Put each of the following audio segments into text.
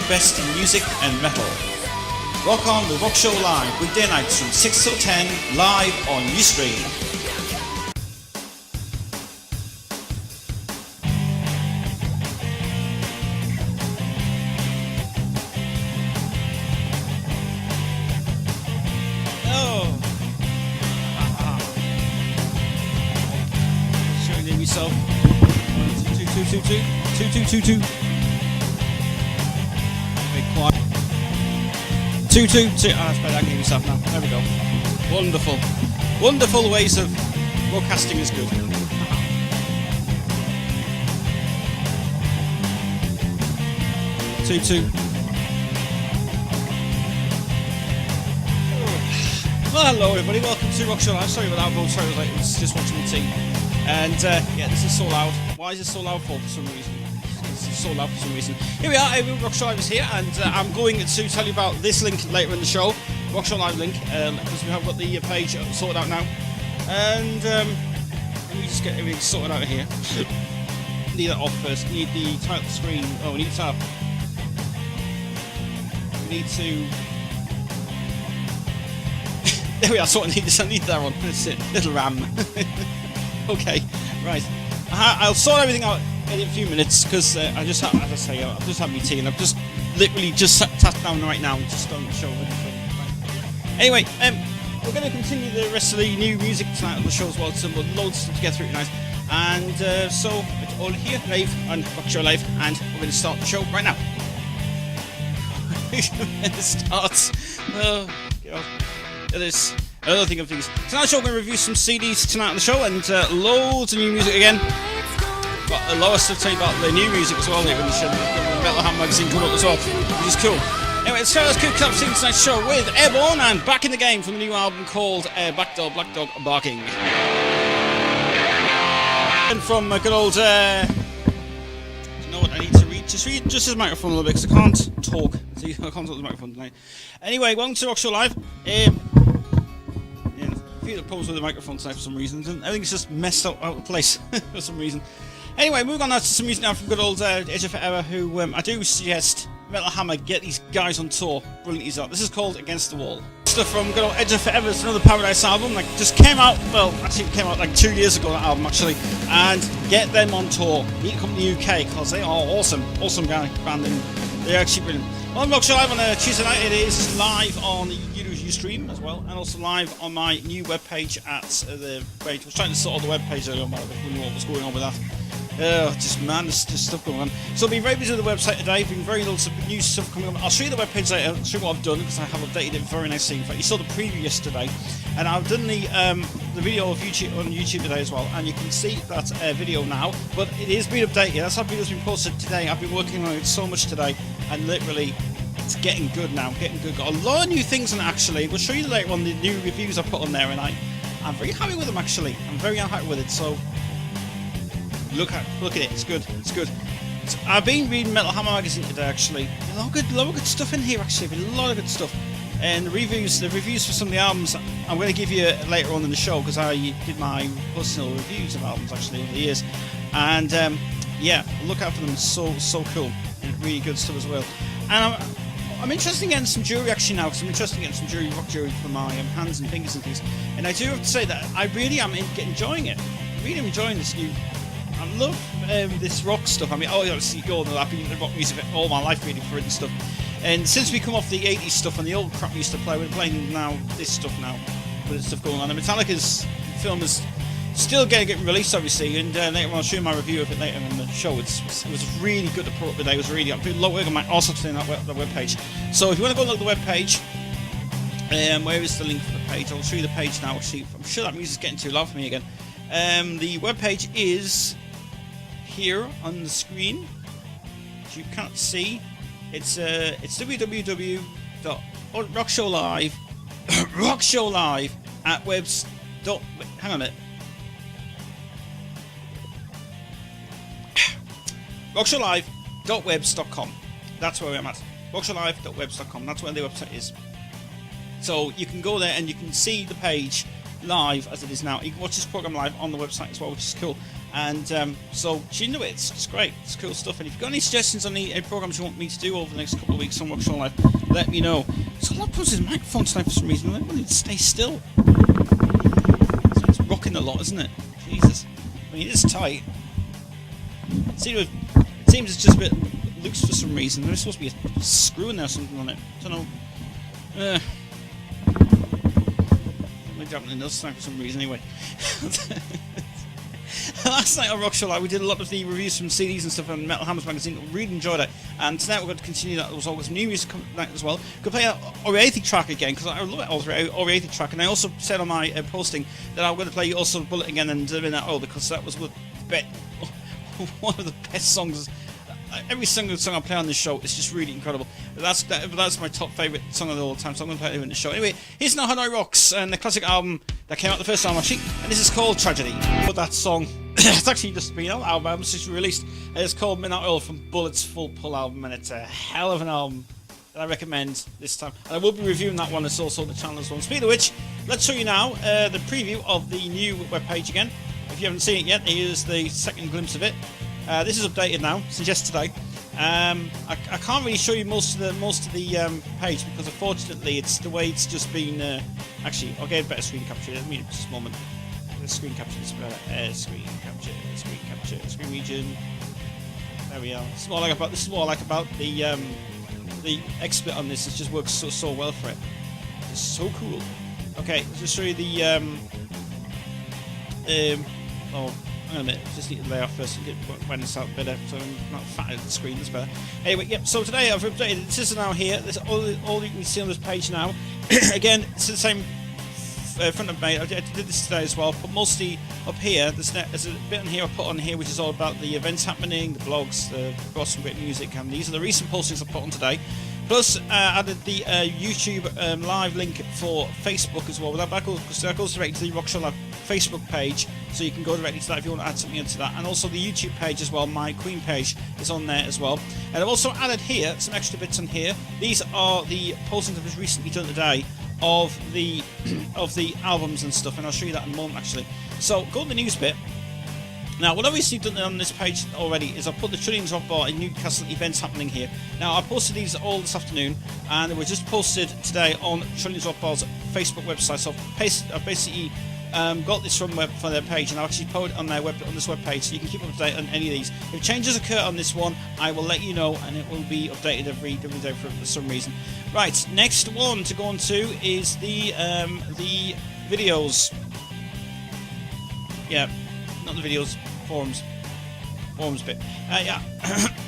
best in music and metal. Rock on with Rock Show Live, weekday nights from 6 till 10, live on Ustream. Yourself. 2 Very quiet. 2 that's better. I can hear yourself now. There we go. Wonderful. Wonderful ways of broadcasting is good. Two. Well, hello everybody. Welcome to Rock Show Live. Sorry about that, Bob. Sorry, I was just watching the team. And yeah, this is so loud. Why is it so loud for some reason? This is so loud for some reason. Here we are, Rock Show Live is here, and I'm going to tell you about this link later in the show, Rock Show Live link, because we have got the page sorted out now. And let me just get everything sorted out of here. Need that off first. Need the title screen. Oh, we need to. We need to. There we are. Sorting. I need that one. That's it. Little RAM. Okay, right. I'll sort everything out in a few minutes because I just have, as I say, I've just had my tea and I've just literally just sat down right now and just on the show. Anyway, we're going to continue the rest of the new music tonight on the show as well. So we've got loads of stuff to get through tonight. And so it's all here live on Rock Show Live, and we're going to start the show right now. It starts. It is. Another thing of things. Tonight's show, we're going to review some CDs tonight on the show, and loads of new music again. Got Lois to tell you about the new music as well later in the show. The Metal Hammer magazine coming up as well, which is cool. Anyway, let's kick off tonight's show with Airborne and Back in the Game from the new album called Black Dog Barking. And from good old. You know what I need to read? Just read just his microphone a little bit because I can't talk. See, I can't talk to the microphone tonight. Anyway, welcome to Rock Show Live. The problems with the microphone tonight for some reason, and everything's just messed up out of place for some reason. Anyway, moving on now to some music now from good old Edge of Forever, who I do suggest Metal Hammer get these guys on tour. Brilliant these are. This is called Against the Wall. Stuff from good old Edge of Forever. It's another Paradise album. Like just came out. Well, actually, it came out like 2 years ago. That album actually, and get them on tour. Need to come to the UK because they are awesome band, and they're actually brilliant. On Rock Show Live on a Tuesday night, it is live on Ustream as well, and also live on my new webpage at the page. I was trying to sort all the webpage earlier on, but I didn't know what was going on with that. Just man, there's just stuff going on. So I'll be very busy with the website today. Been very loads of new stuff coming up. I'll show you the webpage later. I'll show you what I've done because I have updated it very nicely. In fact, you saw the preview yesterday, and I've done the video of YouTube on YouTube today as well. And you can see that video now, but it is being updated. That's how video's been posted today. I've been working on it so much today, and literally. It's getting good now, getting good. Got a lot of new things on it actually. We'll show you later on the new reviews I put on there, and I'm very happy with them actually. I'm very happy with it. So look at it. It's good. So, I've been reading Metal Hammer magazine today actually. A lot of good stuff in here actually. A lot of good stuff. And the reviews for some of the albums I'm going to give you later on in the show because I did my personal reviews of albums actually over the years. And yeah, look out for them. It's so cool and really good stuff as well. And I'm interested in getting some jewelry actually now because I'm interested in getting some jewelry, rock jewelry for my hands and fingers and things. And I do have to say that I really am enjoying it. I'm really enjoying this new. I love this rock stuff. I mean, obviously, I've been in rock music all my life really for it and stuff. And since we come off the 80s stuff and the old crap we used to play, we're playing now this stuff now with stuff going on. And Metallica's film is still getting released, obviously, and later on I'll show you my review of it later in the show. It was really good to put up today. It was really good. A lot of work on my also today on the webpage. So if you want to go look at the webpage, where is the link for the page? I'll show you the page now. Actually, I'm sure that music's getting too loud for me again. The webpage is here on the screen. As you can't see, it's www.rockshowlive rockshowlive at webs. Hang on a minute. rockshowlive.webs.com. That's where I'm at. rockshowlive.webs.com. That's where the website is. So you can go there and you can see the page live as it is now. You can watch this program live on the website as well, which is cool. And so she knew it. It's great. It's cool stuff. And if you've got any suggestions on any programs you want me to do over the next couple of weeks on Rock Live, let me know. So a lot of problems with microphone tonight for some reason. I want it to stay still. So it's rocking a lot, isn't it? Jesus. I mean, it is tight. It seems it's just a bit loose for some reason. There's supposed to be a screw in there or something on it. I don't know. Maybe happening this time for some reason anyway. Last night on Rock Show Live, we did a lot of the reviews from CDs and stuff on Metal Hammers magazine. Really enjoyed it. And tonight we're going to continue that. There was always new music coming tonight as well. We're going to play Oriathi track again, because I love it, Oriathi track. And I also said on my posting that I'm going to play also Bullet again and Midnight Oil, because that was one of the best songs. Every single song I play on this show is just really incredible. That's my top favourite song of all time, so I'm going to play it in the show. Anyway, here's now Hanoi Rocks and the classic album that came out the first time actually, and this is called Tragedy. But that song, it's actually just been an album, it's just released. It's called Midnight Oil from Bullet's Full Pull album, and it's a hell of an album that I recommend this time. And I will be reviewing that one. It's also on the channel as well. Speaking of which, let's show you now the preview of the new webpage again. If you haven't seen it yet, here's the second glimpse of it. This is updated now since yesterday. I can't really show you most of the page because unfortunately it's the way it's just been. Actually, I'll get a better screen capture. Let me just a moment. The screen capture is better. Screen capture, screen region. There we are. This is what I like about the XSplit on this. It just works so well for it. It's so cool. Okay, let's just show you the hang on a minute, just need to lay off first and get when it's out better, so I'm not fat at the screen, that's better. Anyway, yep, so today I've updated, this is now here, this is all you can see on this page now. Again, it's the same front of me, I did this today as well, but mostly up here, there's a bit on here I put on here which is all about the events happening, the blogs, I've got some great music, and these are the recent postings I put on today. Plus, added the YouTube live link for Facebook as well. That goes directly to the Rock Show Live Facebook page, so you can go directly to that if you want to add something into that. And also the YouTube page as well, my Queen page is on there as well. And I've also added here some extra bits on here. These are the postings I've just recently done today of the albums and stuff, and I'll show you that in a moment actually. So go to the news bit. Now, what I've recently done on this page already is I put the Trillions Rock Bar in Newcastle events happening here. Now, I posted these all this afternoon, and they were just posted today on Trillions Rock Bar's Facebook website. So I've basically got this from their page, and I'll actually put it on their on this web page, so you can keep up to date on any of these. If changes occur on this one, I will let you know, and it will be updated every day for some reason. Right, next one to go on to is the videos. Yeah, not the videos. Forums bit. Yeah.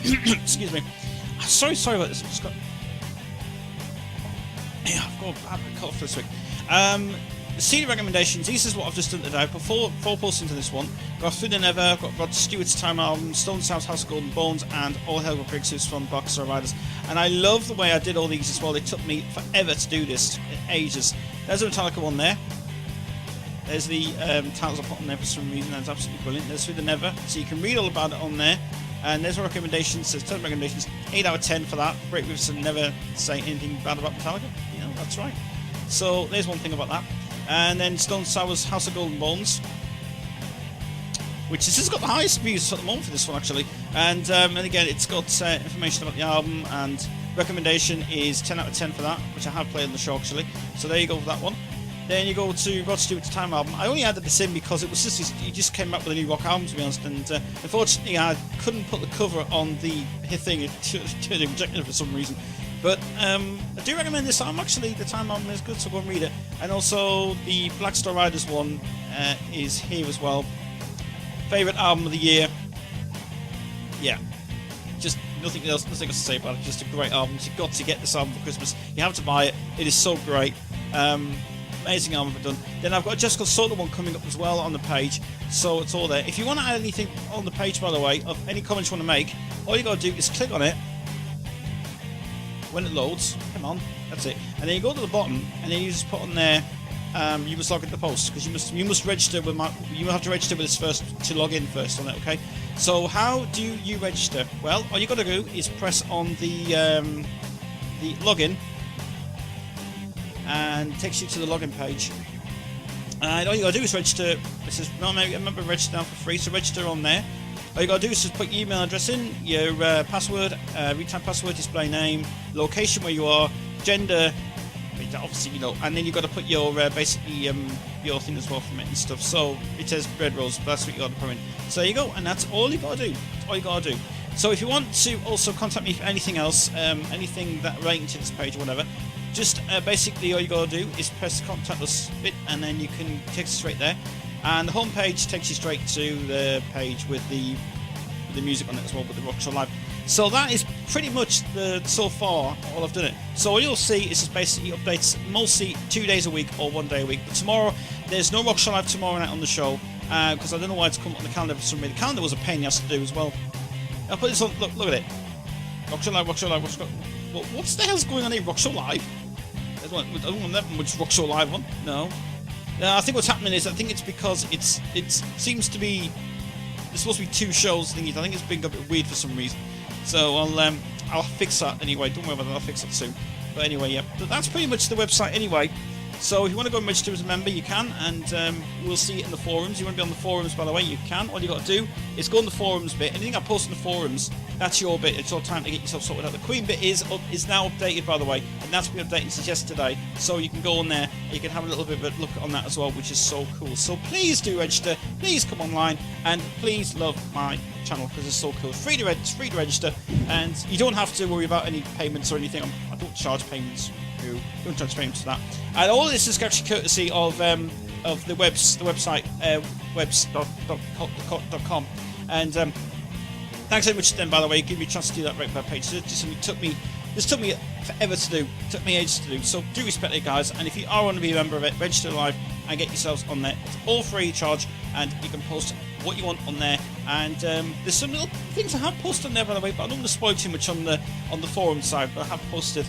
Excuse me. Sorry about this. I've just got. Yeah, I've got a bad cough this week. The CD recommendations. This is what I've just done today. I put four posts into this one. Got Through the Never. I've got Rod Stewart's Time album, Stone Sour's House of Golden Bones, and All Hell Got Briggs from Boxer Riders. And I love the way I did all these as well. It took me forever to do this, ages. There's a Metallica one there. There's the titles I put on there for some reason, that's absolutely brilliant. There's Through the Never, so you can read all about it on there. And there's my recommendations, there's 10 recommendations, 8 out of 10 for that. Break with and never say anything bad about Metallica, you know, that's right. So there's one thing about that. And then Stone Sour's House of Golden Bones, which has got the highest views at the moment for this one actually. And again, it's got information about the album, and recommendation is 10 out of 10 for that, which I have played on the show actually. So there you go for that one. Then you go to Rod Stewart's Time album. I only added this in because it was he just came up with a new rock album, to be honest, and unfortunately I couldn't put the cover on the thing. It rejected it for some reason. But I do recommend this album. Actually, the Time album is good, so go and read it. And also the Black Star Riders one is here as well. Favorite album of the year. Yeah, just nothing else to say about it. Just a great album. You've got to get this album for Christmas. You have to buy it. It is so great. Amazing album I've done. Then I've got a Jessica Soda one coming up as well on the page, so it's all there. If you want to add anything on the page, by the way, of any comments you want to make, all you got to do is click on it when it loads. Come on, that's it. And then you go to the bottom, and then you just put on there. You must log into the post, because you must register with you have to register with us first to log in first on it. Okay. So how do you register? Well, all you got to do is press on the login. And takes you to the login page, And all you gotta do is register. It says, remember, register now for free, so register on there. All you gotta do is just put your email address in, your password, read-time password, display name, location where you are, gender, obviously, and then you've got to put your basically your thing as well from it and stuff. So it says bread rolls, but that's what you got to put in. So there you go, and that's all you got to do. That's all you got to do. So if you want to also contact me for anything else, anything that relating to this page or whatever, just basically all you got to do is press the contact us bit, and then you can take us straight there. And the home page takes you straight to the page with the music on it as well, with the Rock Show Live. So that is pretty much so far all I've done it. So all you'll see is just basically updates mostly 2 days a week or 1 day a week. But tomorrow, there's no Rock Show Live tomorrow night on the show, because I don't know why it's come on the calendar for some reason. The calendar was a pain in the ass to do as well. I'll put this on, look at it. Rock Show Live, Rock Show Live, Rock Show Live. What the hell's going on here? Rock Show Live? I don't want that much Rock Show Live on. No. I think what's happening is, I think it's because it seems to be, there's supposed to be 2 shows thingies. I think it's been a bit weird for some reason. So I'll fix that anyway. Don't worry about that. I'll fix it soon. But anyway, yeah. But that's pretty much the website anyway. So if you want to go and register as a member, you can, and we'll see it in the forums. You want to be on the forums, by the way, you can. All you got to do is go on the forums bit. Anything I post in the forums, that's your bit. It's your time to get yourself sorted out. The Queen bit is now updated, by the way, and that's been updated since yesterday. So you can go on there, and you can have a little bit of a look on that as well, which is so cool. So please do register. Please come online, and please love my channel because it's so cool. It's free to register, and you don't have to worry about any payments or anything. I don't charge payments. Don't charge payments for that. And all this is actually courtesy of the website webs.com. And thanks so much to them, by the way. Give me a chance to do that right by page. This took me forever to do. It took me ages to do. So do respect it, guys. And if you are want to be a member of it, register live and get yourselves on there. It's all free of charge, and you can post what you want on there. And there's some little things I have posted on there, by the way, but I don't want to spoil too much on the forum side. But I have posted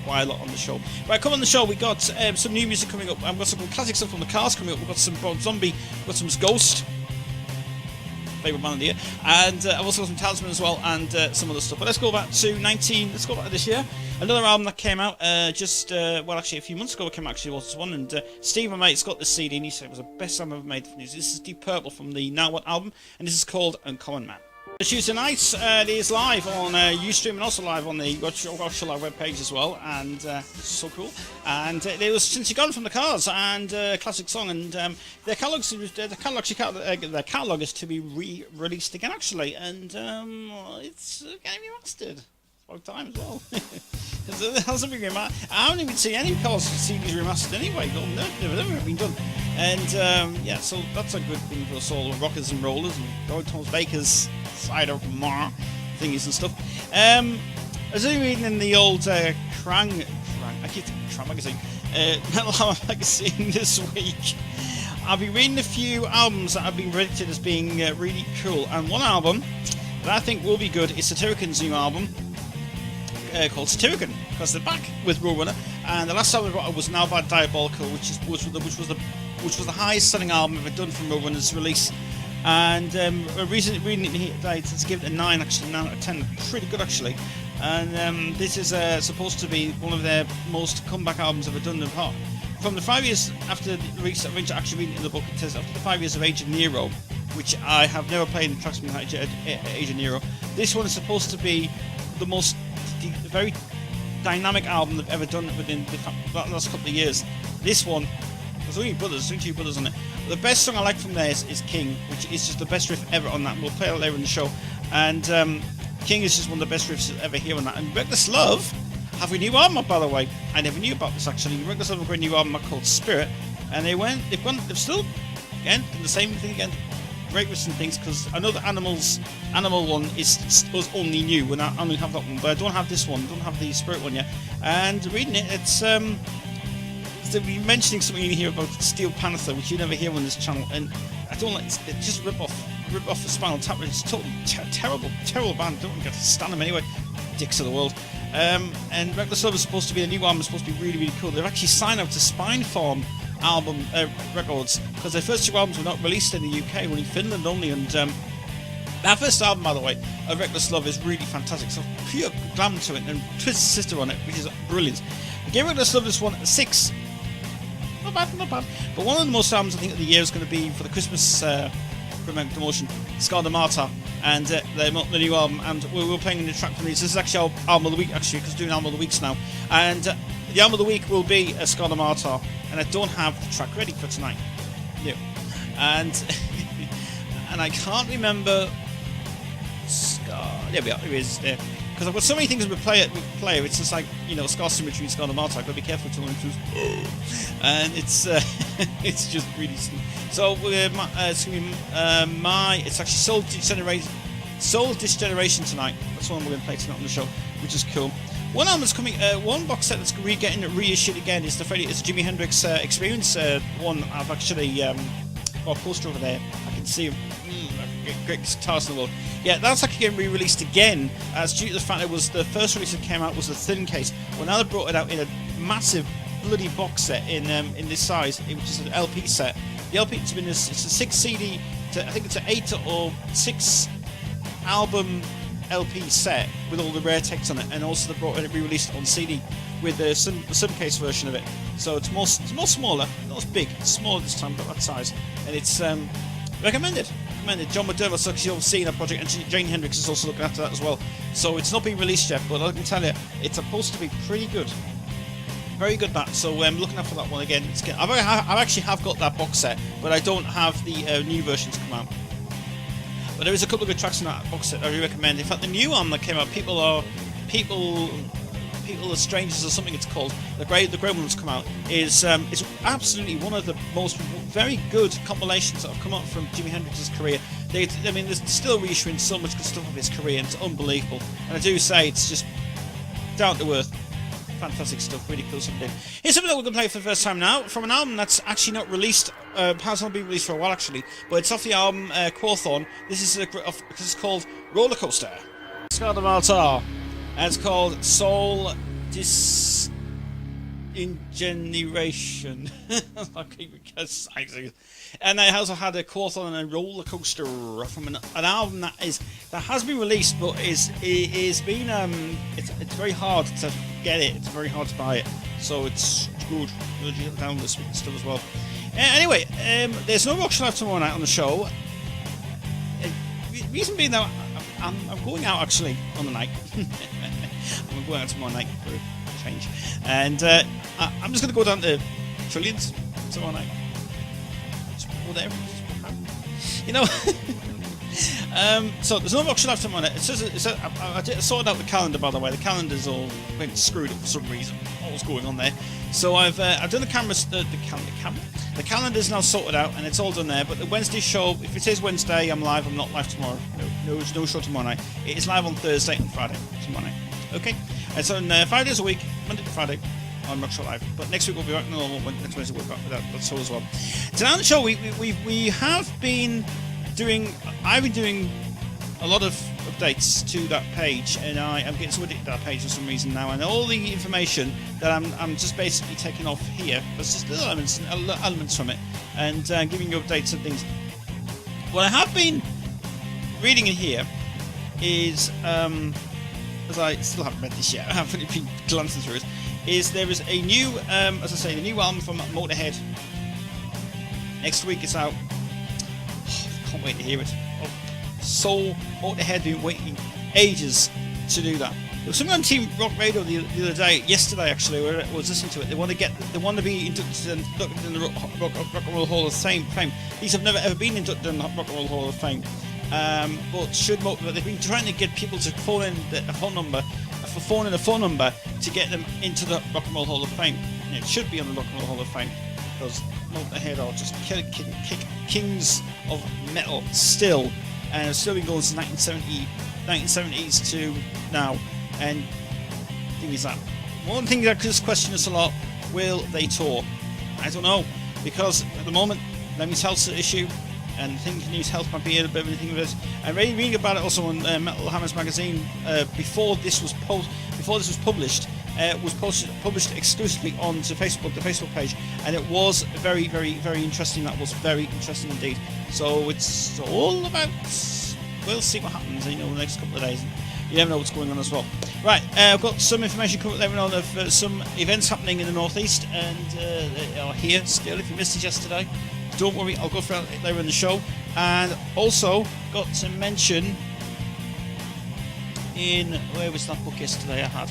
quite a lot on the show. Right, come on the show. We got some new music coming up. I've got some classic stuff from the Cars coming up. We've got some Rob Zombie. We've got some Ghost, favourite band of the year, and I've also got some Talisman as well, and some other stuff. But let's go back to Let's go back to this year. Another album that came out well, actually a few months ago. It came out, actually was this one, and Steve, my mate's got this CD, and he said it was the best album I've made. This is Deep Purple from the Now What album, and this is called Uncommon Man. Tuesday nights, it is live on Ustream and also live on the Rock Show Live webpage as well, and so cool. And it was Since You're Gone from the Cars, and classic song, and their catalogue is to be re-released again, actually, and it's going to be mastered. About time as well. It hasn't been remastered. I haven't even seen any Cars CDs remastered anyway. Never been done. And yeah, so that's a good thing for us all, rockers and rollers, and Thomas Baker's side of more thingies and stuff. I was reading in the old Krang magazine, Metal Hammer magazine this week. I've been reading a few albums that have been rated as being really cool, and one album that I think will be good is Satyricon new album. Called Satyricon, because they're back with Roadrunner, and the last album was Now Bad Diabolical, which was the highest selling album ever done from Roadrunner's release. And recently reading it here today, it's given it a 9, actually 9 out of 10, pretty good actually. And this is supposed to be one of their most comeback albums ever done. Apart from the 5 years after the release, I've actually reading in the book, it says after the 5 years of Age of Nero, which I have never played in tracks from Age of Nero. This one is supposed to be the very dynamic album they've ever done within the last couple of years. This one, there's only two brothers on it. The best song I like from there is King, which is just the best riff ever on that. We'll play it later in the show. And King is just one of the best riffs ever here on that. And Reckless Love have a new album, by the way. I never knew about this actually. Reckless Love have a new album called Spirit, and they've still again done the same thing again. Great riffs and things, because I know the Animal one was only new, and I only have that one, but I don't have this one. I don't have the Spirit one yet. And reading it, it's they'll be mentioning something in here about Steel Panther, which you never hear on this channel, and I don't like it. Just rip off the Spinal Tap. It's totally terrible band. I don't get to stand them anyway. Dicks of the world. And Reckless Love is supposed to be a new album. It's supposed to be really, really cool. They've actually signed up to Spinefarm album records, because their first two albums were not released in the UK, only Finland only. And that first album, by the way, of Reckless Love is really fantastic. So pure glam to it, and Twisted Sister on it, which is brilliant. I gave Reckless Love this one 6. not bad. But one of the most albums I think of the year is going to be for the Christmas promotion, Scar the Martyr, and the new album. And we're playing the track from these. This is actually our album of the week, actually, because we're doing album of the weeks now. And the album of the week will be Scar the Martyr, and I don't have the track ready for tonight. No. And and I can't remember Scar. There we are. It is there. Because I've got so many things with player. It's just like, Scar Symmetry and Scar the Martyr. I've got to be careful to choose. And it's it's just really. So it's going to be it's actually Soul Disgeneration tonight. That's one we're going to play tonight on the show, which is cool. One album that's coming, one box set that's getting reissued again is the Jimi Hendrix Experience one. I've actually got a poster over there. I can see great guitars in the world. Yeah, that's actually getting re-released again, as due to the fact it was the first release that came out was the thin case. Well, now they brought it out in a massive bloody box set in this size, which is an LP set. The LP it's a 6 CD, I think it's an 8 or 6 album LP set with all the rare takes on it, and also they brought it re-released on CD with the case version of it. So it's more smaller, not as big, it's smaller this time, but that size, and it's recommended. John McDermott's actually overseeing that project, and Jimi Hendrix is also looking after that as well. So it's not been released yet, but I can tell you, it's supposed to be pretty good. Very good, that. So I'm looking out for that one again. I actually have got that box set, but I don't have the new versions come out. But there is a couple of good tracks in that box set I really recommend. In fact, the new one that came out, People Are Strangers or something it's called, the grey one's come out, is absolutely one of the most very good compilations that have come out from Jimi Hendrix's career. They're still reissuing so much good stuff of his career, and it's unbelievable. And I do say it's just down to earth. Fantastic stuff, really cool something. Here's something that we're going to play for the first time now, from an album that's actually not released, has not been released for a while actually, but it's off the album Quorthon. This is it's called Roller Coaster. Scar the Martyr, and it's called Soul Disgeneration. And I also had a Quorthon and a Roller Coaster from an album that has been released, but it's very hard to get it. It's very hard to buy it, so it's good. We'll get down this week and stuff as well. Anyway, there's no Rock Live tomorrow night on the show. Reason being that I'm going out actually on the night. I'm going out tomorrow night for a change, and I'm just going to go down to Trillions tomorrow night. Whatever, so there's no Rock Live tomorrow night. I sorted out the calendar, by the way. The calendar's all went screwed up for some reason. What was going on there? So I've done the cameras. The calendar's now sorted out, and it's all done there. But the Wednesday show, if it says Wednesday, I'm live. I'm not live tomorrow. No show tomorrow night. It is live on Thursday and Friday tomorrow night. Okay, and so 5 days a week, Monday to Friday, on Rock Live. But next week we'll be back normal. Next Wednesday we'll be back with that show as well. Tonight on the show we have been doing. I've been doing a lot of updates to that page, and I'm getting so addicted to that page for some reason now. And all the information that I'm just basically taking off here. There's just little elements from it, and giving you updates and things. What I have been reading in here is, as I still haven't read this yet, I haven't been glancing through it. Is there is a new, as I say, the new album from Motorhead. Next week it's out. I can't wait to hear it. So Motorhead been waiting ages to do that. There was something on Team Rock Radio the other day, yesterday actually, where I was listening to it. They want to be inducted in the Rock and Roll Hall of Fame. These have never ever been inducted in the Rock and Roll Hall of Fame. But they've been trying to get people to phone in a phone number to get them into the Rock and Roll Hall of Fame. And it should be on the Rock and Roll Hall of Fame, because Motorhead are just kings of metal still, and have still been going since 1970s to now. And the thing is that one thing that could question us a lot: will they tour? I don't know, because at the moment, Lemmy's health's an issue, and I think News Health might be a bit of anything with this. I'm reading about it also on Metal Hammers magazine before this was published. Was published exclusively onto Facebook, the Facebook page, and it was very, very, very interesting. That was very interesting indeed. So it's all about. We'll see what happens, the next couple of days. You never know what's going on as well. Right, I've got some information coming later on of some events happening in the northeast, and they are here still. If you missed it yesterday, don't worry, I'll go through it later in the show. And also got to mention in where was that book yesterday? I had.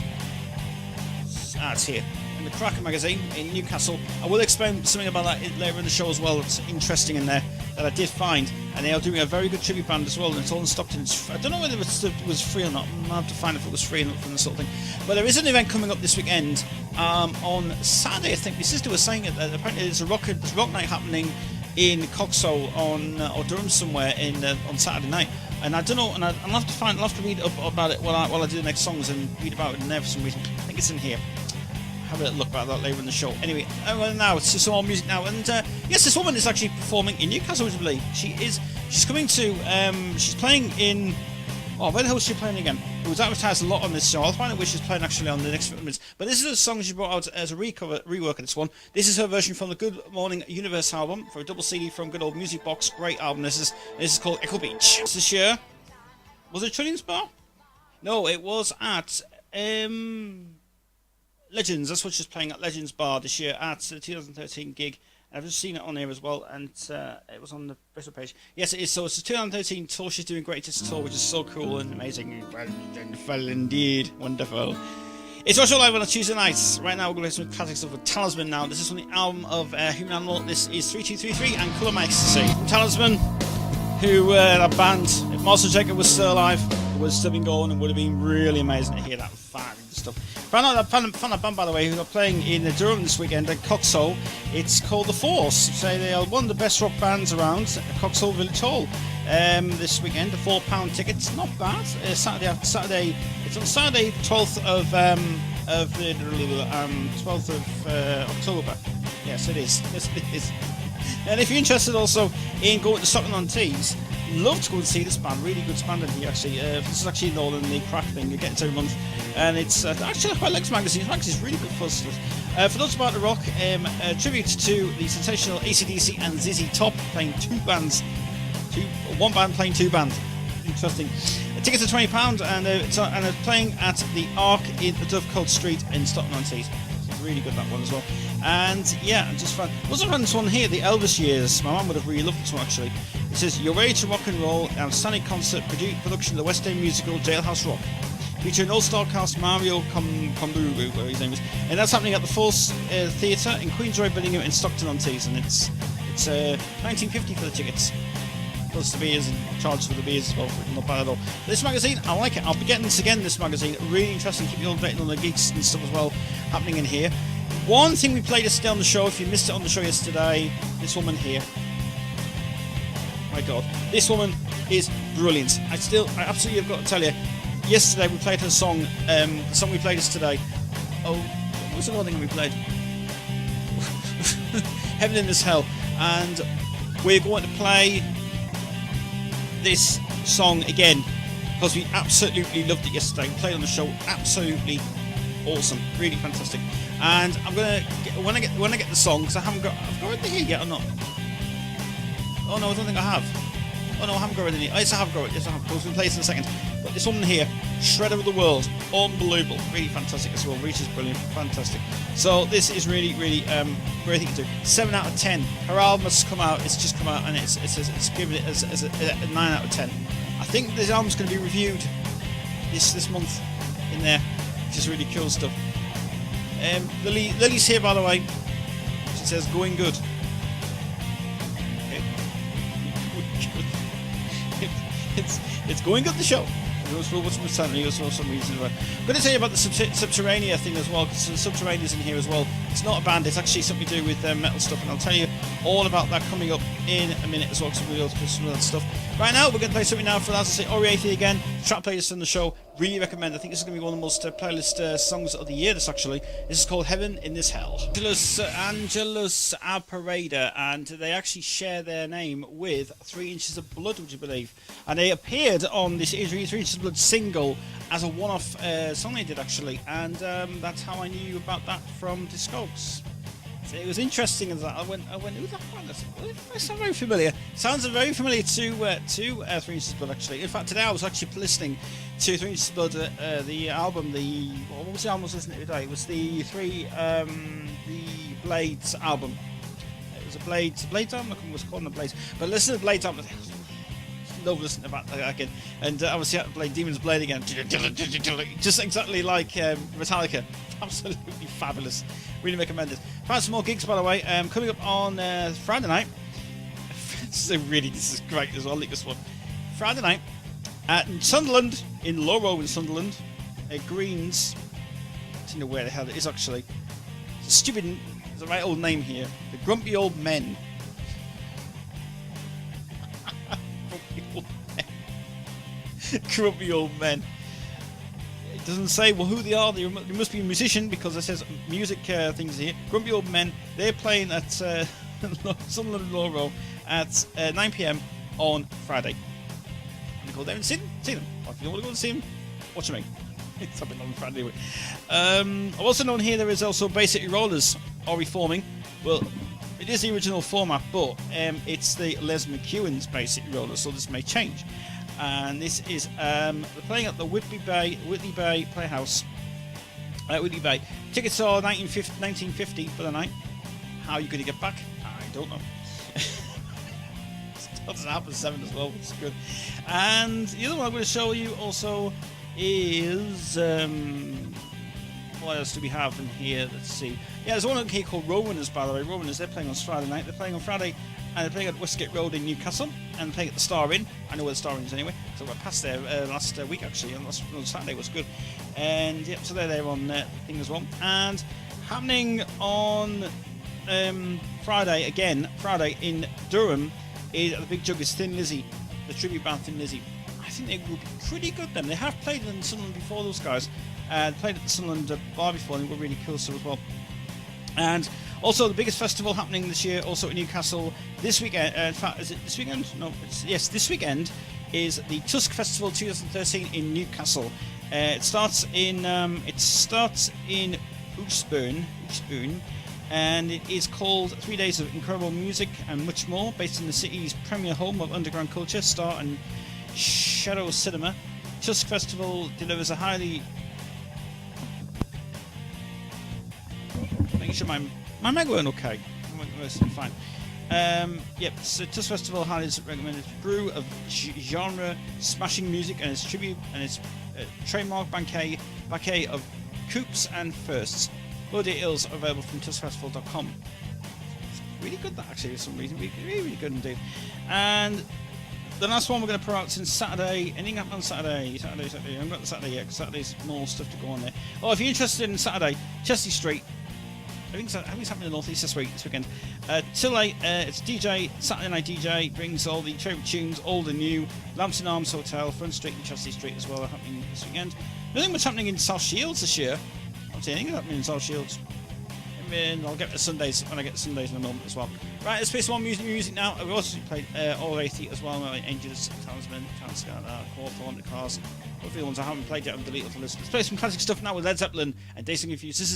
It's here. The Cracker magazine in Newcastle. I will explain something about that later in the show as well. It's interesting in there that I did find, and they are doing a very good tribute band as well, and it's all in Stockton. I don't know whether it was free or not. I'll have to find if it was free or not from the sort of thing. But there is an event coming up this weekend on Saturday. I think my sister was saying it. Apparently there's a rock night happening in Coxall or Durham somewhere on Saturday night. And I don't know, and I'll have to read up about it while I do the next songs and read about it in there for some reason. I think it's in here. Have a look about that later in the show. Anyway, well, now it's just some more music now, and yes, this woman is actually performing in Newcastle, I believe. She's coming to, she's playing in, where the hell is she playing again? It was advertised a lot on this show. I'll find out where she's playing actually on the next few minutes. But this is a song she brought out as a rework of this one. This is her version from the Good Morning Universe album, for a double CD from Good Old Music Box. Great album. This is called Echo Beach. This year, was it Trillion's Bar? No, it was at Legends. That's what she's playing at Legends Bar this year at the 2013 gig. I've just seen it on here as well, and it was on the Facebook page. Yes, it is. So it's the 2013 tour. She's doing Greatest Tour, which is so cool and amazing. Wonderful indeed. Wonderful. It's also live on a Tuesday night. Right now, we're going to play some classic stuff with Talisman now. This is from the album of Human Animal. This is 3233 and Colour My Ecstasy. Talisman, who, that band, if Marcel Jacob was still alive, it would have still been going and would have been really amazing to hear that fabulous stuff. Found that band, by the way, who are playing in Durham this weekend at Coxall. It's called The Force. Say they are one of the best rock bands around at Coxall Village Hall this weekend. A £4 ticket. It's not bad. Saturday. It's on Saturday, 12th of 12th of October. Yes, it is. Yes, it is. And if you're interested also in going to Stockton-on-Tees, love to go and see this band. Really good band in here, actually. This is actually Northern the Crack thing. You get it every month, and it's actually I quite like this magazine. This magazine's really good fun stuff. For those about the rock, a tribute to the sensational AC/DC and ZZ Top playing one band playing two bands. Interesting. Tickets are £20, and it's playing at the Arc in the Dovecote Street in Stockton-on-Tees. Really good, that one as well. And yeah, just fun. Also found this one here, the Elvis Years. My mum would have really loved this one actually. It says, "You're ready to rock and roll, outstanding concert production of the West End musical Jailhouse Rock, featuring all-star cast Mario Komburu, whatever his name is, and that's happening at the Force Theatre in Queensroy, Billingham in Stockton-on-Tees, and it's $19.50 for the tickets. Plus the beers and charge for the beers as well. Not bad at all. This magazine, I like it. I'll be getting this again. This magazine, really interesting. Keep you all updated on the gigs and stuff as well happening in here. One thing we played yesterday on the show, if you missed it on the show yesterday, this woman here. My God, this woman is brilliant. I absolutely have got to tell you. Yesterday we played her song. The song we played yesterday. Oh, what was the other thing we played? Heaven in This Hell, and we're going to play this song again because we absolutely loved it yesterday. We played on the show, absolutely awesome, really fantastic. And I'm gonna when I get the song, because I've got it here yet or not? Oh no, I don't think I have. Oh no, I haven't got it in here. Yes, I have got it. Yes, I have. We'll play this in a second. But this woman here, Shredder of the World, unbelievable, really fantastic as well. Reach is brilliant, fantastic. So this is really, really great thing to do. 7 out of 10. Her album has come out. It's just come out, and it's given it as a 9 out of 10. I think this album's going to be reviewed this month in there, which is really cool stuff. Lily's here, by the way. She says going good. It's going good, the show. I'm going to tell you about the Subterranea thing as well, because the Subterranea's in here as well. It's not a band, it's actually something to do with metal stuff, and I'll tell you all about that coming up in a minute as well, because we'll put some of that stuff. Right now, we're going to play something now for, as I say, Oriathy again, track playlist on the show. Really recommend. I think this is going to be one of the most playlist songs of the year, this actually. This is called Heaven in This Hell. Angelus Alpareda, and they actually share their name with 3 Inches of Blood, would you believe? And they appeared on this 3 Inches of Blood single as a one-off song they did actually, and that's how I knew about that from Discogs. it was interesting as I went, who the fuck is that sound very familiar? Sounds very familiar to 3 Inches Blood, actually. In fact, today I was actually listening to 3 Inches Blood, the album, what was the album I was listening to today? It was the Blades album. It was a Blades album, I can't was calling the Blades. But listen to the Blades album. Love listening to that again. And obviously I had to play Demon's Blade again. Just exactly like Metallica. Absolutely fabulous. Really recommend it. Found some more gigs, by the way. Coming up on Friday night. This is great as well. I like this one. Friday night at Sunderland, in Loro in Sunderland. Greens. I don't know where the hell it is actually. It's a stupid, it's a right old name here. The Grumpy Old Men. Grumpy Old Men. It doesn't say well who they are. They must be a musician because it says music things here. Grumpy Old Men. They're playing at Sunderland Loro at 9 p.m. on Friday. And go there and see them. Or if you don't want to go and see them, watch me. It's happening on Friday anyway. I've also known here there is also Basically Rollers are reforming. Well, it is the original format, but it's the Les McEwen's Basically Rollers, so this may change. And this is they're playing at the Whitley Bay Playhouse. Whitley Bay. Tickets are $19.50 for the night. How are you going to get back? I don't know. Starts at 7:30 as well, which is good. And the other one I'm going to show you also is what else do we have in here? Let's see. Yeah, there's one here called Rowaners, by the way. Rowaners, they're playing on Friday night. They're playing on Friday. And they're playing at Westgate Road in Newcastle, and playing at the Star Inn. I know where the Star Inn is anyway, so I passed there last week actually, and last Saturday was good. And yeah, so they're there on the thing as well. And happening on Friday in Durham, is at the Big Jug is Thin Lizzy, the tribute band Thin Lizzy. I think they will be pretty good then. They have played in Sunderland before, those guys. They played at the Sunderland bar before, and they were really cool so as well. And also, the biggest festival happening this year, also in Newcastle, this weekend. In fact, is it this weekend? No, yes, this weekend is the Tusk Festival 2013 in Newcastle. It starts in Uxburn, and it is called 3 days of incredible music and much more, based in the city's premier home of underground culture, Star and Shadow Cinema. Tusk Festival delivers a highly. Making sure my mic went okay. It's fine. Yep, so Tusk Festival highlights recommended brew of genre smashing music and its tribute and its trademark bouquet of coupes and firsts. All details are available from tuskfestival.com. It's really good, that actually, for some reason. Really good indeed. And the last one we're going to put out since Saturday. Anything happened on Saturday? Saturday. I haven't got the Saturday yet, because Saturday's more stuff to go on there. Oh, if you're interested in Saturday, Chelsea Street. I think it's happening in the North East this weekend. Till 8, it's DJ, Saturday Night DJ, brings all the favourite tunes, old and new. Lamps and Arms Hotel, Front Street and Chelsea Street as well are happening this weekend. Nothing much happening in South Shields this year. I don't see anything happening in South Shields. I mean, I'll get to Sundays when I get to Sundays in a moment as well. Right, let's play some more music now. We've also played All 80 as well, like Angels, Talisman, Transcat, Cawthorn, The Cars. Hopefully the ones I haven't played yet I've deleted the list. Let's play some classic stuff now with Led Zeppelin and Dazed and Confused. This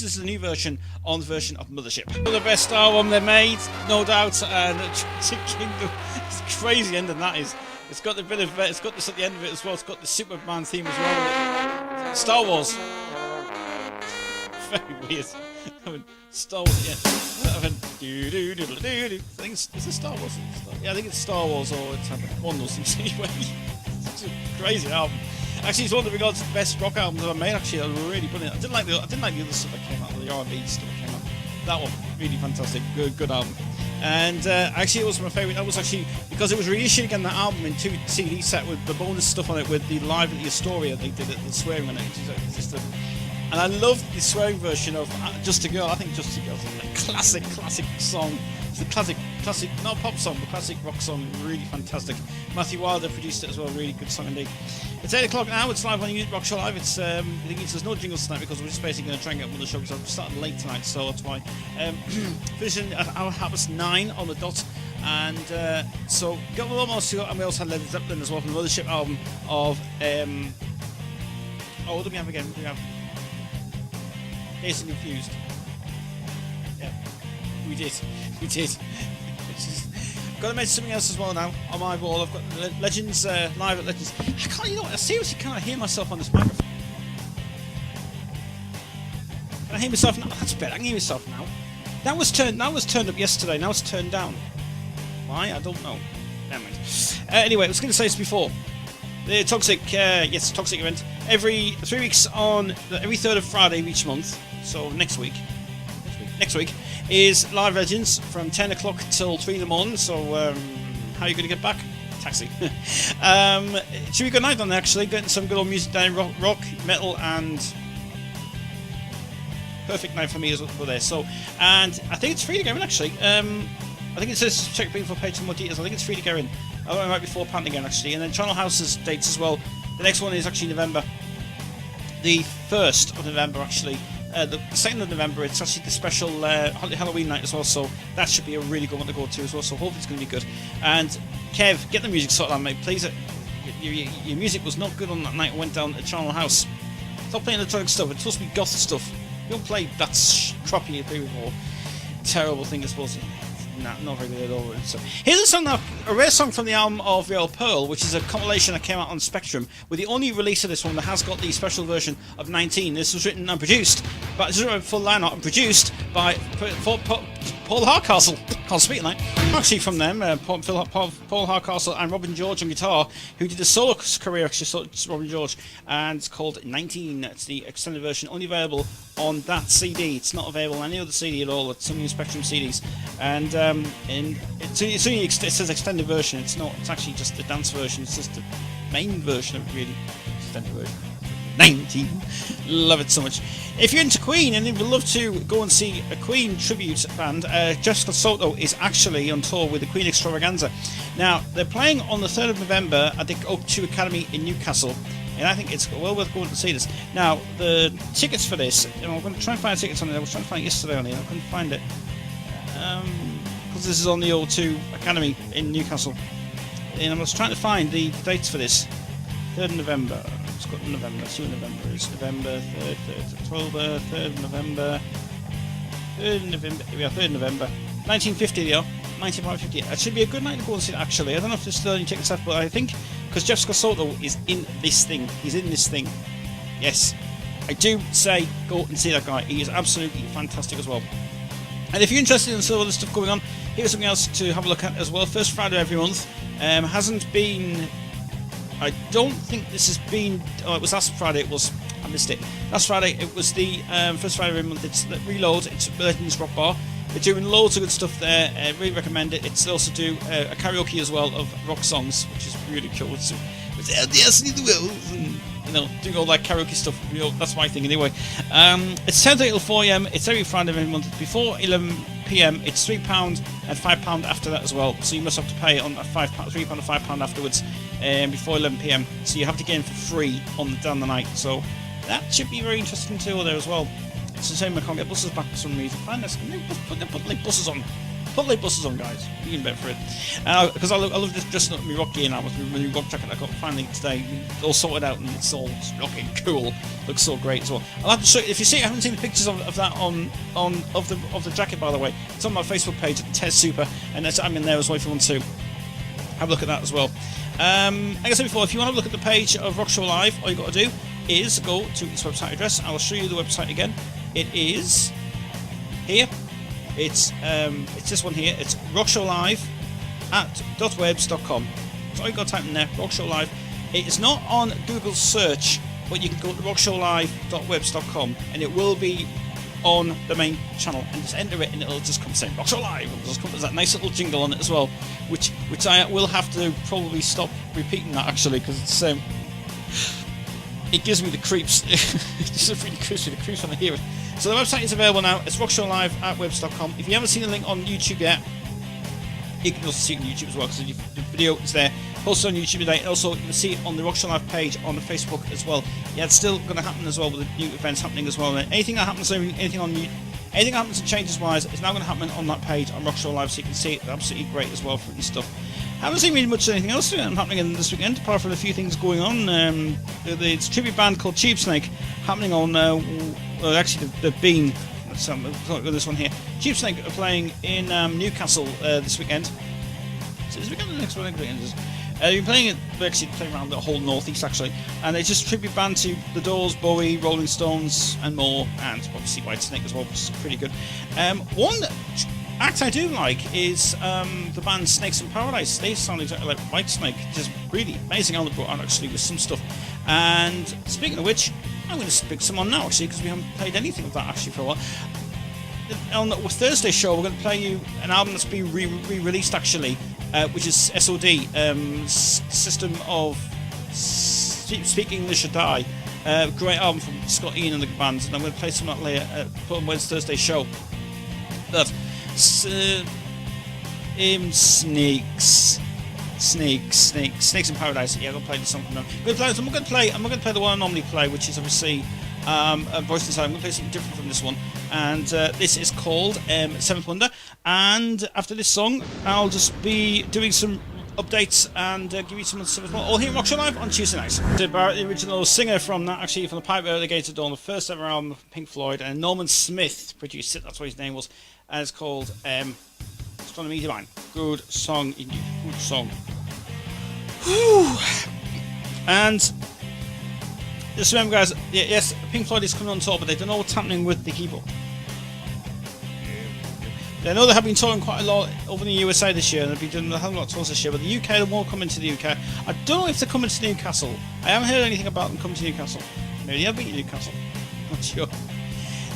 is the new version on the version of Mothership. The best album they made, no doubt, and Kingdom. It's a crazy ending that is. It's got the bit of it's got this at the end of it as well. It's got the Superman theme as well. Star Wars. Very weird. I mean, Star Wars, yeah. I think it's a Star Wars. Yeah, I think it's Star Wars or it's one of those things anyway. It's a crazy album. Actually, it's one of the regards the best rock albums I've made. Actually, I was really brilliant. I didn't like the other stuff that came out, the R&B stuff that came out. That one, really fantastic, good album. And actually, it was my favourite. That was actually because it was reissued again, that album in 2 CD set with the bonus stuff on it, with the live at the Astoria. They did it, the swearing on it. It's just a, and I love the swearing version of Just a Girl. I think Just a Girl is a classic song. It's a classic, not pop song, but classic rock song. Really fantastic. Matthew Wilder produced it as well. Really good song indeed. It's 8 o'clock now. It's live on Music Rock Show Live. It's I think there's no jingles tonight because we're just basically going to try and get one of the show because I've started late tonight, so that's why. Finishing at our 9:30 on the dot. And so got a lot more to go. And we also had Led Zeppelin as well from the Mothership album of what do we have again? We have Dazed and Confused. Yeah. We did. Got to mention something else as well now on my wall. I've got Legends live at Legends. I can't. You know what? I seriously can't hear myself on this microphone. Can I hear myself now? That's better. I can hear myself now. That was turned up yesterday. Now it's turned down. Why? I don't know. Never mind. Anyway, I was going to say this before. The Toxic, Toxic event every 3 weeks on every third of Friday of each month. So next week is Live Legends from 10 o'clock till 3 in the morning. So how are you going to get back? Taxi. Should be a good night on there, actually. Getting some good old music down, rock, metal, and perfect night for me as well there. So, and I think it's free to go in, actually. I think it says check the page for more details. I think it's free to go in. Oh, it might be £4 again, actually. And then Channel House's dates as well. The next one is actually November. The 1st of November, actually. The 2nd of November, it's actually the special Halloween night as well, so that should be a really good one to go to as well, so hopefully it's going to be good. And Kev, get the music sorted out, mate, please. Your music was not good on that night. I went down to Channel House. Stop playing electronic stuff. It's supposed to be goth stuff. You don't play that crappy you played before. Terrible thing, I suppose. Nah, not very good at all. So, here's a song now, a rare song from the album of Real Pearl, which is a compilation that came out on Spectrum, with the only release of this one that has got the special version of 19. This was written and produced, but this is a full lineup and produced by Paul Hardcastle. Can't speak tonight. Actually, from them, Paul Hardcastle and Robin George on guitar, who did a solo career. Actually, Robin George, and it's called 19. It's the extended version, only available on that CD. It's not available on any other CD at all. It's only Spectrum CDs, and it's only it says extended version. It's not. It's actually just the dance version. It's just the main version of really extended version. 19. Love it so much. If you're into Queen and you would love to go and see a Queen tribute band, Jessica Soto is actually on tour with the Queen Extravaganza. Now, they're playing on the 3rd of November at the Oak2 Academy in Newcastle, and I think it's well worth going to see this. Now, the tickets for this, I'm going to try and find tickets on it. I was trying to find it yesterday on it. I couldn't find it. Because this is on the Oak2 Academy in Newcastle. And I was trying to find the dates for this. 3rd of November. It's got November. See what November is. November, 3rd October, 3rd November. 3rd November. Yeah, 3rd November. 1950, they are. 1950. It should be a good night to go and see it, actually. I don't know if there's still any tickets left, but I think because Jeff Scott is in this thing. He's in this thing. Yes. I do say go and see that guy. He is absolutely fantastic as well. And if you're interested in some other stuff going on, here's something else to have a look at as well. First Friday every month. Hasn't been... I don't think this has been... Oh, it was last Friday. It was... I missed it. Last Friday, it was the first Friday every month. It's Reload. It's Legends Rock Bar. They're doing loads of good stuff there. Really recommend it. They also do a karaoke as well of rock songs, which is really cool. It's LDS in the world, and you know, doing all that karaoke stuff. You know, that's my thing anyway. It's 10 till 4 AM. It's every Friday every month. Before 11 PM, it's £3 and £5 after that as well. So you must have to pay on £3 and £5 afterwards before 11 PM. So you have to get in for free down the night. So that should be very interesting too there as well. It's a shame I can't get buses back for some reason. Find us, put late buses on. Put late buses on, guys. You can bet for it. Because I love just dressing up in my rock gear now with my new rock jacket I got finally today. All sorted out and it's all looking cool. Looks so great as well. I'll have to show you, if you see, I haven't seen the pictures of that of the jacket, by the way. It's on my Facebook page, Tez Super, and I'm in there as well if you want to have a look at that as well. Like I said before, if you want to look at the page of Rock Show Live, all you got to do is go to this website address. I'll show you the website again. It is here. It's this one here. It's rockshowlive@.webs.com. So all you got to type in there, Rock Show Live. It is not on Google search, but you can go to rockshowlive.webs.com and it will be on the main channel, and just enter it and it'll just come saying Rock Show Live. It'll just come with that nice little jingle on it as well, which I will have to probably stop repeating that actually, because it's it gives me the creeps. It just really creeps me, the creeps when I hear it. So the website is available now. It's rockshowlive@webs.com. If you haven't seen the link on YouTube yet, you can also see it on YouTube as well, because the video is there. Posted on YouTube today. Also, you can see it on the Rock Show Live page on the Facebook as well. Yeah, it's still going to happen as well with the new events happening as well. Anything that happens and changes wise is now going to happen on that page on Rock Show Live, so you can see it. Absolutely great as well for and stuff. Haven't seen really much of anything else happening in this weekend, apart from a few things going on. There's a tribute band called Cheap Snake happening on. Well, actually, they've been. So I'm going with this one here. Cheap Snake are playing in Newcastle this weekend. So this weekend or next weekend? They've been playing it, they actually play around the whole northeast actually, and it's just a tribute band to The Doors, Bowie, Rolling Stones, and more, and obviously Whitesnake as well, which is pretty good. One act I do like is the band Snakes in Paradise. They sound exactly like Whitesnake, just really amazing on the board actually with some stuff. And speaking of which, I'm going to pick some on now actually because we haven't played anything of that actually for a while. On the Thursday show, we're going to play you an album that's been re-released actually, which is SOD, System of Speak English or Die. Great album from Scott Ian and the band, and I'm going to play some of that later, put on Wednesday Thursday show. But Snakes in Paradise. Yeah, I'm going to play the song from them. I'm going to play the one I normally play, which is obviously Voice Inside. I'm going to play something different from this one, and this is called Seventh Wonder. And after this song, I'll just be doing some updates and give you some stuff as well. All here at Rock Show Live on Tuesday nights. Barrett, the original singer from that, actually from the Pipe Out of the Gates of Dawn, the first ever album of Pink Floyd, and Norman Smith produced it. That's what his name was, and it's called Astronomy Divine. Good song, indeed. Good song. Whew. And just remember, guys, yes, Pink Floyd is coming on tour, but they don't know what's happening with the keyboard. I know they have been touring quite a lot over in the USA this year, and they've been doing a lot of tours this year, but the UK, they won't come into the UK. I don't know if they're coming to Newcastle. I haven't heard anything about them coming to Newcastle. Maybe they've been to Newcastle. Not sure.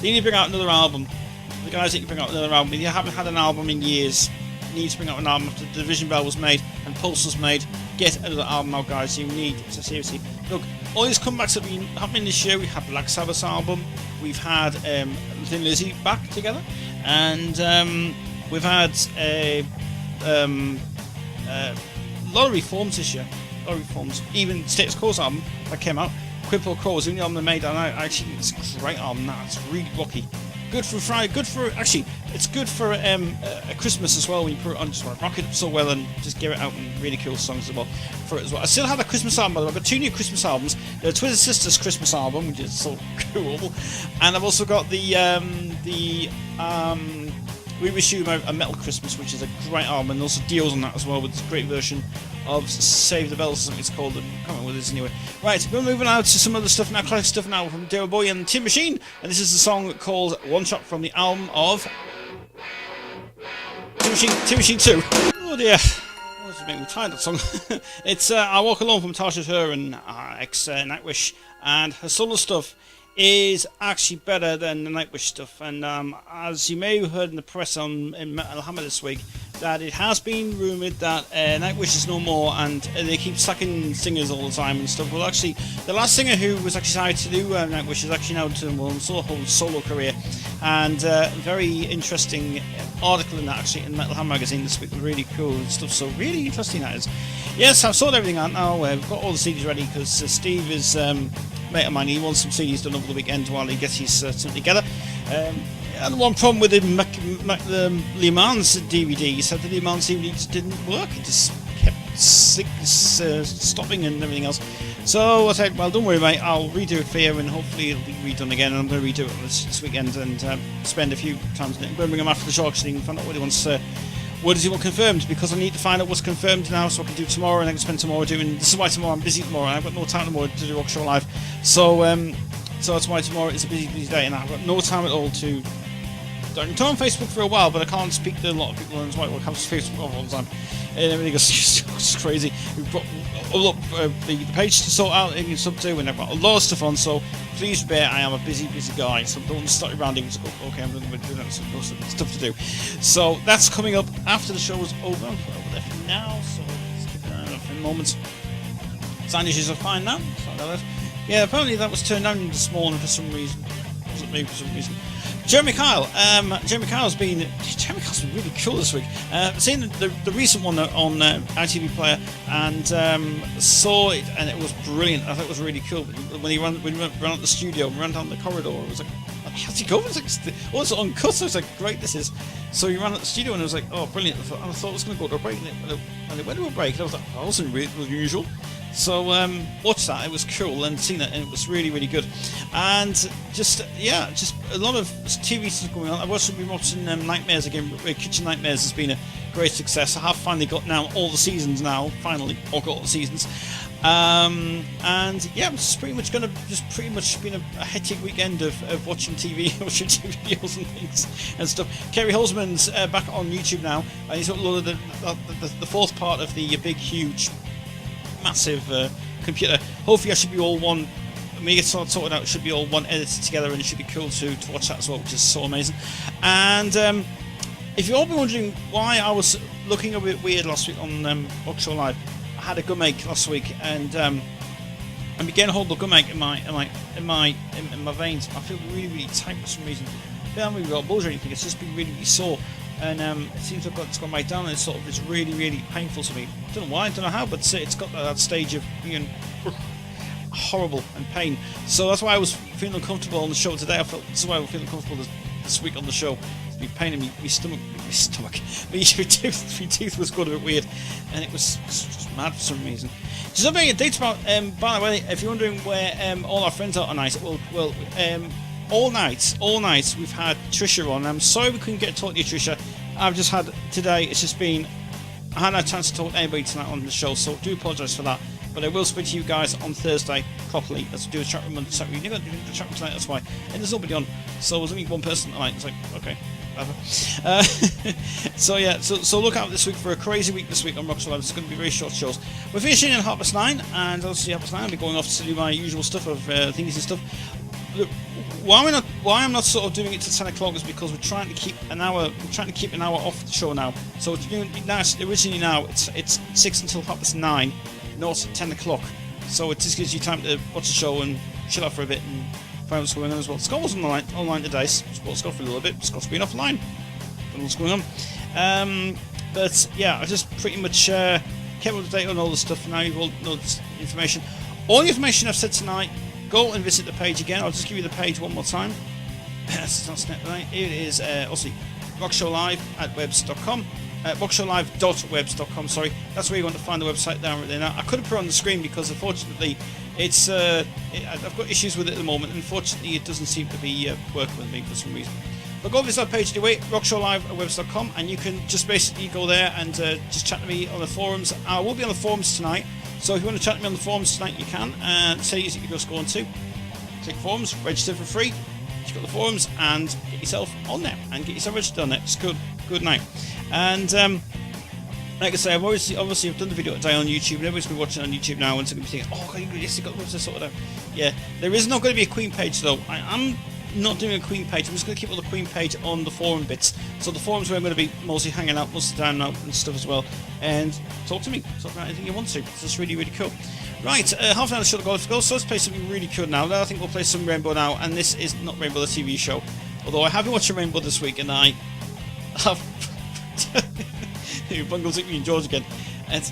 They need to bring out another album. The guys need to bring out another album. If you haven't had an album in years, you need to bring out an album after the Division Bell was made and Pulse was made. Get another album out, guys. You need to seriously look. All these comebacks have been happening this year. We had Black Sabbath's album. We've had Thin Lizzy back together, and we've had a lot of reforms this year. A lot of reforms. Even Status Quo's album that came out, Quid Pro Quo, was the only album they made, and I actually it's a great album. Now it's really rocky. Good for Friday. Good for actually. It's good for a Christmas as well when you put it on. Just rock it so well and just give it out and really cool songs as well for it as well. I still have a Christmas album. By the way, I've got 2 new Christmas albums. The Twisted Sisters Christmas album, which is so cool, and I've also got the We Wish You a Metal Christmas, which is a great album, and also deals on that as well with this great version of Save the Bells, something it's called. I can't remember what it is anyway. Right, we're moving out to some other stuff now, classic stuff now from David Bowie and Tin Machine, and this is the song called One Shot from the album of Tin Machine 2. Oh dear. What's it make me tired, that song? It's I Walk Alone from Tasha Her and ex Nightwish, and her solo stuff is actually better than the Nightwish stuff, and as you may have heard in the press on Metal Hammer this week, that it has been rumoured that Nightwish is no more, and they keep sacking singers all the time and stuff. Well, actually, the last singer who was actually hired to do Nightwish is actually now doing a whole solo career, and very interesting article in that actually in Metal Hammer magazine this week. Really cool stuff, so really interesting that is. Yes, I've sorted everything out now. We've got all the CDs ready because Steve is mate of mine. He wants some CDs done over the weekend while he gets his something together. And one problem with the Le Mans DVD, he said the Le Mans DVD just didn't work. It just kept stopping and everything else. So I said, well, don't worry, mate. I'll redo it for you, and hopefully it'll be redone again. And I'm going to redo it this weekend and spend a few times in it. I'm going to bring him after the show actually and find out what he wants. What does he want confirmed? Because I need to find out what's confirmed now, so I can do tomorrow, and I can spend tomorrow doing. This is why tomorrow I'm busy tomorrow. And I've got no time tomorrow to do Rock Show Live. So that's why tomorrow is a busy day, and I've got no time at all to. I can turn on Facebook for a while, but I can't speak to a lot of people, and that's why I have Facebook all the time. And everything is just crazy. We've got the page to sort out and sub to, and I've got a lot of stuff on, so please bear, I am a busy guy, so don't start around and go, okay, I'm going to do that, so stuff to do. So that's coming up after the show is over. I'm over there for now, so let's keep an eye on it for a moment. Sound issues are fine now. Yeah, apparently that was turned on this morning for some reason. Wasn't me for some reason. Jeremy Kyle's been really cool this week. Seen the recent one on ITV Player and saw it, and it was brilliant. I thought it was really cool. When we ran out the studio, we ran down the corridor, it was like, how's he going? It's uncut. So it's like, great, this is. So we ran out the studio, and I was like, oh, brilliant. I thought it was going to go to a break, and it went to a break. And I was like, that wasn't really unusual. So watched that. It was cool, and seen it, and it was really, really good. And just a lot of TV stuff going on. I've also been watching Nightmares again. Kitchen Nightmares has been a great success. I have finally got now all the seasons now. Finally, all got all the seasons. And yeah, it's pretty much been a hectic weekend of watching TV, watching TV videos and things and stuff. Kerry Holzman's back on YouTube now, and he's uploaded the fourth part of the big, huge, massive computer. Hopefully, I should be all one. When we get sorted out, it should be all one edited together, and it should be cool to watch that as well, which is so amazing. And if you've all been wondering why I was looking a bit weird last week on Rockshow Live, I had a gumache last week, and I began to hold the gumache in my veins. I feel really, really tight for some reason. I haven't really got a buzz or anything. It's just been really, really sore, and it seems it's gone right down, and it's really, really painful to me. I don't know why, I don't know how, but it's got that stage of being horrible and pain. So that's why I was feeling uncomfortable on the show today. This is why I was feeling comfortable this week on the show. Me pain in my stomach. My tooth was going a bit weird, and it was just mad for some reason. Just updating a date about. By the way, if you're wondering where all our friends are tonight, well, all night we've had Trisha on. I'm sorry we couldn't get to talk to you, Trisha. I've just had today. It's just been. I hadn't had a chance to talk to anybody tonight on the show, so I do apologise for that. But I will speak to you guys on Thursday properly. Let's do a chat room on Saturday. You're going to do a chat room tonight, that's why. And there's nobody on, so there's only one person tonight. It's like, okay, whatever. So yeah, so look out this week for a crazy week this week on Rockstar Live. It's going to be very short shows. We're finishing at 9:30, and obviously 9:30 I'll be going off to do my usual stuff of things and stuff. Look, why I'm not sort of doing it to 10 o'clock is because we're trying to keep an hour. We're trying to keep an hour off the show now. So it's doing originally now it's 6 until 9:30. Not 10 o'clock, so it just gives you time to watch the show and chill out for a bit and find out what's going on as well. Scott wasn't online today. Spoke Scott for a little bit. Scott's been offline. Don't know what's going on. But yeah, I just pretty much kept up to date on all the stuff. Now you've all know this information. All the information I've said tonight, go and visit the page again. I'll just give you the page one more time. It is obviously rockshowlive at webs.com. rockshowlive.webs.com, sorry. That's where you want to find the website down right there. Now, I could have put it on the screen because unfortunately it's I've got issues with it at the moment. Unfortunately, it doesn't seem to be working with me for some reason. But go visit that page anyway, rockshowlive.webs.com, and you can just basically go there and just chat to me on the forums. I will be on the forums tonight, so if you want to chat to me on the forums tonight, you can. Say you just go on to click forums, register for free. You've got the forums, and get yourself on there and get yourself registered on there. It's good night. And like I say, I've obviously I've done the video today on YouTube, and everybody's been watching on YouTube now, and so going to be thinking, oh, yes, you've got to sort it out. Yeah, there is not going to be a Queen page though. I'm not doing a Queen page. I'm just going to keep all the Queen page on the forum bits. So the forums where I'm going to be mostly hanging out most of the time now and stuff as well, and talk to me, talk about anything you want to. So it's really, really cool. Right, half an hour to go. So let's play something really cool now. I think we'll play some Rainbow now, and this is not Rainbow the TV show, although I have been watching Rainbow this week, and I have Bungles at me and George again, and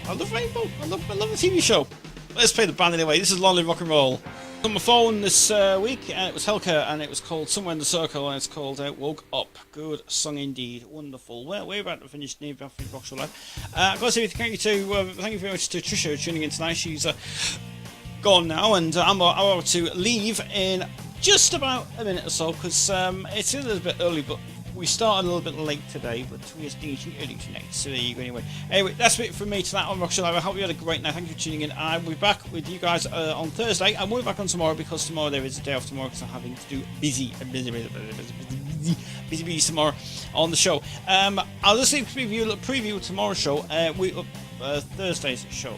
I love Rainbow. I love the TV show. Let's play the band anyway. This is Long Live Rock and Roll. On my phone this week, it was Helka, and it was called Somewhere in the Circle, and it's called Woke Up. Good song indeed, wonderful. Well, we're about to finish the Rock Show Live. I've got to say thank you very much to Trisha tuning in tonight. She's gone now, and I'm about to leave in just about a minute or so, because it's a little bit early, but we started a little bit late today, but we are finishing early tonight, so there you go anyway. That's it from me tonight on Rock Show Live. I hope you had a great night. Thank you for tuning in. I will be back with you guys on Thursday. I will be back on tomorrow, because tomorrow there is a day off tomorrow, because I'm having to do busy tomorrow on the show. I'll just leave a preview of tomorrow's show. Thursday's show.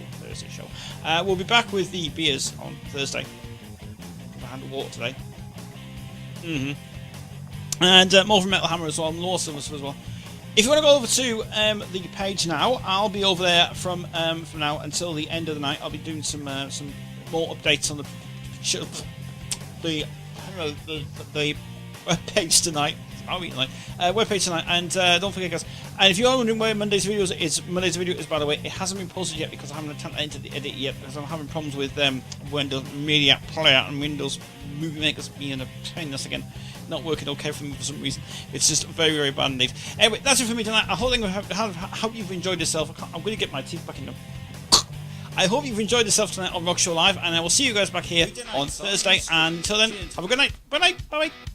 We'll be back with the beers on Thursday. I had water today. And more from Metal Hammer as well, and lots of us as well. If you want to go over to the page now, I'll be over there from now until the end of the night. I'll be doing some more updates on the web page tonight. Web page tonight, and don't forget, guys. And if you are wondering where Monday's video is, by the way, it hasn't been posted yet because I haven't attempted to edit it yet, because I'm having problems with Windows Media Player and Windows Movie Makers being a pain in us again. Not working okay for me for some reason. It's just very, very bad indeed. Anyway, that's it for me tonight. I hope you've enjoyed yourself. I'm going to get my teeth back in them. I hope you've enjoyed yourself tonight on Rock Show Live, and I will see you guys back here on Thursday. And until then, have a good night. Bye night. Bye bye.